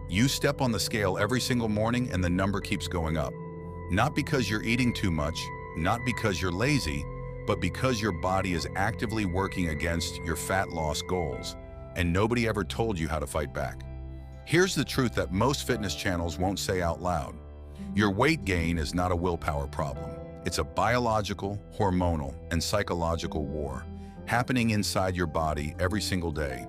You step on the scale every single morning and the number keeps going up. Not because you're eating too much, not because you're lazy, but because your body is actively working against your fat loss goals, and nobody ever told you how to fight back. Here's the truth that most fitness channels won't say out loud. Your weight gain is not a willpower problem. It's a biological, hormonal, and psychological war happening inside your body every single day.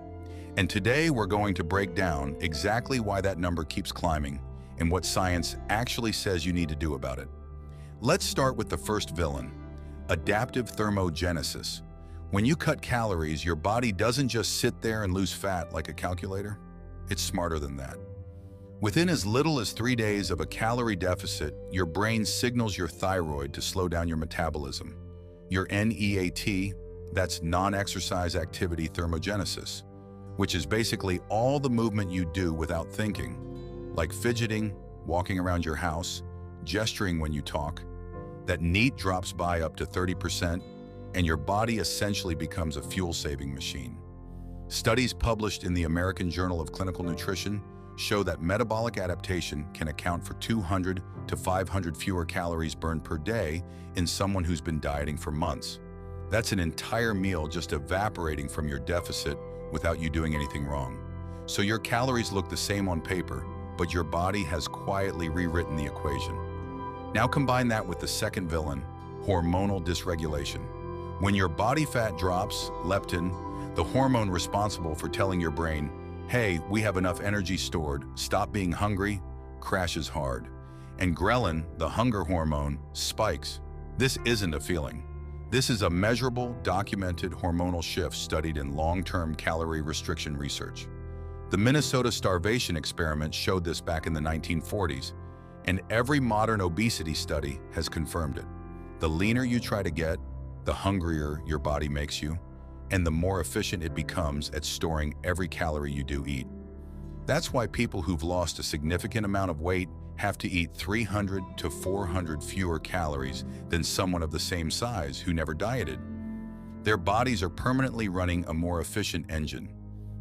And today we're going to break down exactly why that number keeps climbing and what science actually says you need to do about it. Let's start with the first villain, adaptive thermogenesis. When you cut calories, your body doesn't just sit there and lose fat like a calculator. It's smarter than that. Within as little as 3 days of a calorie deficit, your brain signals your thyroid to slow down your metabolism. Your NEAT, that's non-exercise activity thermogenesis, which is basically all the movement you do without thinking, like fidgeting, walking around your house, gesturing when you talk. That NEAT drops by up to 30%, and your body essentially becomes a fuel-saving machine. Studies published in the American Journal of Clinical Nutrition show that metabolic adaptation can account for 200 to 500 fewer calories burned per day in someone who's been dieting for months. That's an entire meal just evaporating from your deficit without you doing anything wrong. So your calories look the same on paper, but your body has quietly rewritten the equation. Now combine that with the second villain, hormonal dysregulation. When your body fat drops, leptin, the hormone responsible for telling your brain, hey, we have enough energy stored, stop being hungry, crashes hard. And ghrelin, the hunger hormone, spikes. This isn't a feeling. This is a measurable, documented hormonal shift studied in long-term calorie restriction research. The Minnesota starvation experiment showed this back in the 1940s, and every modern obesity study has confirmed it. The leaner you try to get, the hungrier your body makes you, and the more efficient it becomes at storing every calorie you do eat. That's why people who've lost a significant amount of weight have to eat 300 to 400 fewer calories than someone of the same size who never dieted. Their bodies are permanently running a more efficient engine.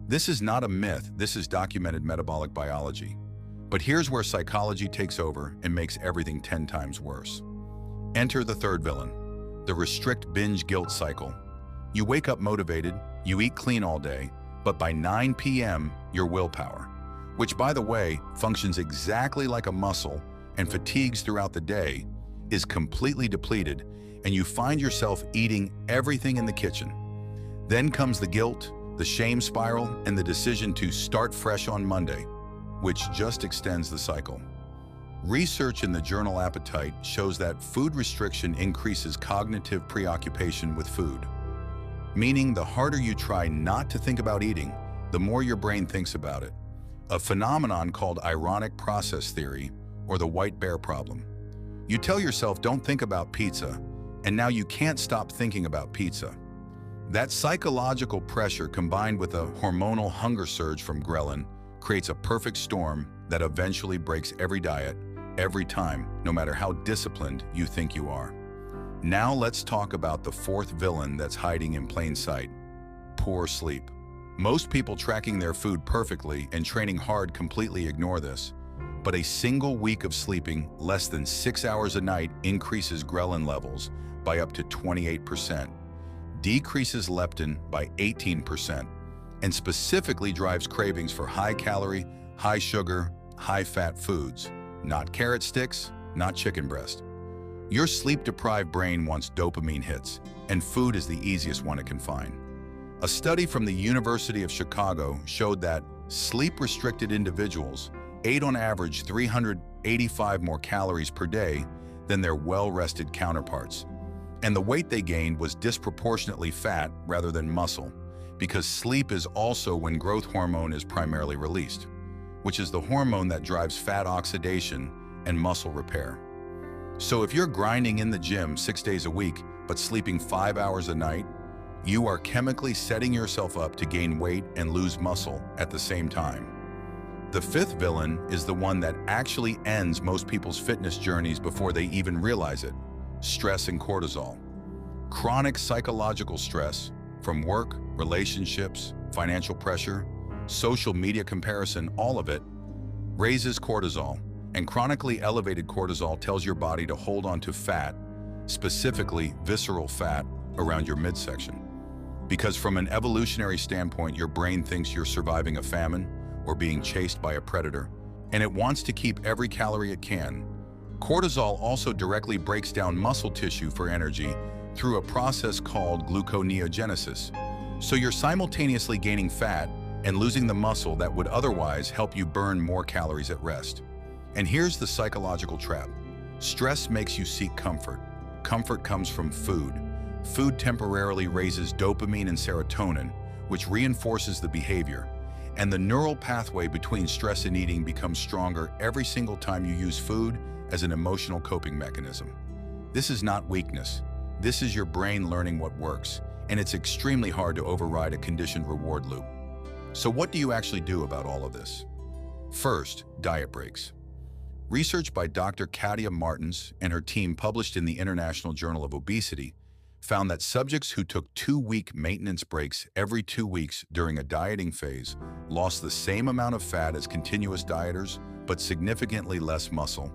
This is not a myth, this is documented metabolic biology. But here's where psychology takes over and makes everything 10 times worse. Enter the third villain, the restrict binge guilt cycle. You wake up motivated, you eat clean all day, but by 9 p.m., your willpower, which by the way, functions exactly like a muscle and fatigues throughout the day, is completely depleted, and you find yourself eating everything in the kitchen. Then comes the guilt, the shame spiral, and the decision to start fresh on Monday, which just extends the cycle. Research in the journal Appetite shows that food restriction increases cognitive preoccupation with food, meaning the harder you try not to think about eating, the more your brain thinks about it. A phenomenon called ironic process theory, or the white bear problem. You tell yourself, don't think about pizza, and now you can't stop thinking about pizza. That psychological pressure combined with a hormonal hunger surge from ghrelin creates a perfect storm that eventually breaks every diet, every time, no matter how disciplined you think you are. Now let's talk about the fourth villain that's hiding in plain sight, poor sleep. Most people tracking their food perfectly and training hard completely ignore this, but a single week of sleeping less than 6 hours a night increases ghrelin levels by up to 28%, decreases leptin by 18%, and specifically drives cravings for high-calorie, high-sugar, high-fat foods, not carrot sticks, not chicken breast. Your sleep-deprived brain wants dopamine hits, and food is the easiest one it can find. A study from the University of Chicago showed that sleep-restricted individuals ate on average 385 more calories per day than their well-rested counterparts. And the weight they gained was disproportionately fat rather than muscle, because sleep is also when growth hormone is primarily released, which is the hormone that drives fat oxidation and muscle repair. So if you're grinding in the gym 6 days a week, but sleeping 5 hours a night, you are chemically setting yourself up to gain weight and lose muscle at the same time. The fifth villain is the one that actually ends most people's fitness journeys before they even realize it: stress and cortisol. Chronic psychological stress from work, relationships, financial pressure, social media comparison, all of it, raises cortisol, and chronically elevated cortisol tells your body to hold on to fat, specifically visceral fat, around your midsection. Because from an evolutionary standpoint, your brain thinks you're surviving a famine or being chased by a predator, and it wants to keep every calorie it can. Cortisol also directly breaks down muscle tissue for energy through a process called gluconeogenesis. So you're simultaneously gaining fat and losing the muscle that would otherwise help you burn more calories at rest. And here's the psychological trap. Stress makes you seek comfort. Comfort comes from food. Food temporarily raises dopamine and serotonin, which reinforces the behavior. And the neural pathway between stress and eating becomes stronger every single time you use food as an emotional coping mechanism. This is not weakness. This is your brain learning what works, and it's extremely hard to override a conditioned reward loop. So what do you actually do about all of this? First, diet breaks. Research by Dr. Katia Martins and her team published in the International Journal of Obesity found that subjects who took 2-week maintenance breaks every 2 weeks during a dieting phase lost the same amount of fat as continuous dieters, but significantly less muscle,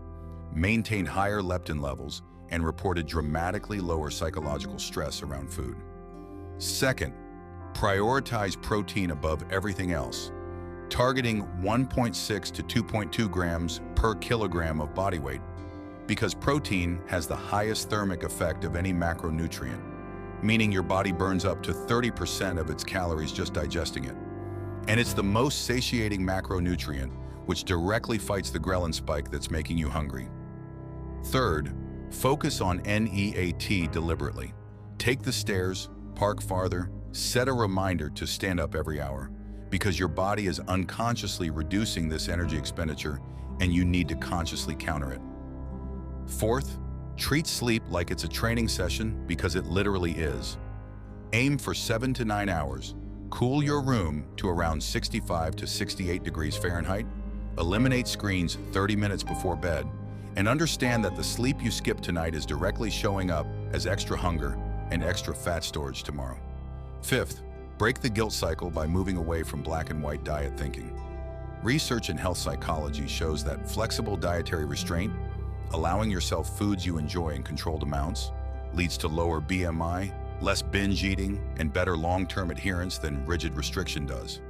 maintained higher leptin levels, and reported dramatically lower psychological stress around food. Second, prioritize protein above everything else, targeting 1.6 to 2.2 grams per kilogram of body weight, because protein has the highest thermic effect of any macronutrient, meaning your body burns up to 30% of its calories just digesting it. And it's the most satiating macronutrient, which directly fights the ghrelin spike that's making you hungry. Third, focus on NEAT deliberately. Take the stairs, park farther, set a reminder to stand up every hour, because your body is unconsciously reducing this energy expenditure and you need to consciously counter it. Fourth, treat sleep like it's a training session, because it literally is. Aim for 7 to 9 hours, cool your room to around 65 to 68 degrees Fahrenheit, eliminate screens 30 minutes before bed, and understand that the sleep you skip tonight is directly showing up as extra hunger and extra fat storage tomorrow. Fifth, break the guilt cycle by moving away from black and white diet thinking. Research in health psychology shows that flexible dietary restraint, allowing yourself foods you enjoy in controlled amounts, leads to lower BMI, less binge eating, and better long-term adherence than rigid restriction does.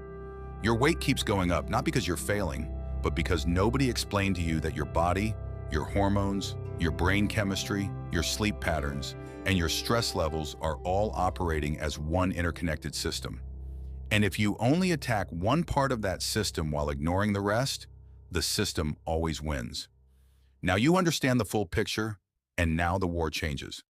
Your weight keeps going up not because you're failing, but because nobody explained to you that your body, your hormones, your brain chemistry, your sleep patterns, and your stress levels are all operating as one interconnected system. And if you only attack one part of that system while ignoring the rest, the system always wins. Now you understand the full picture, and now the war changes.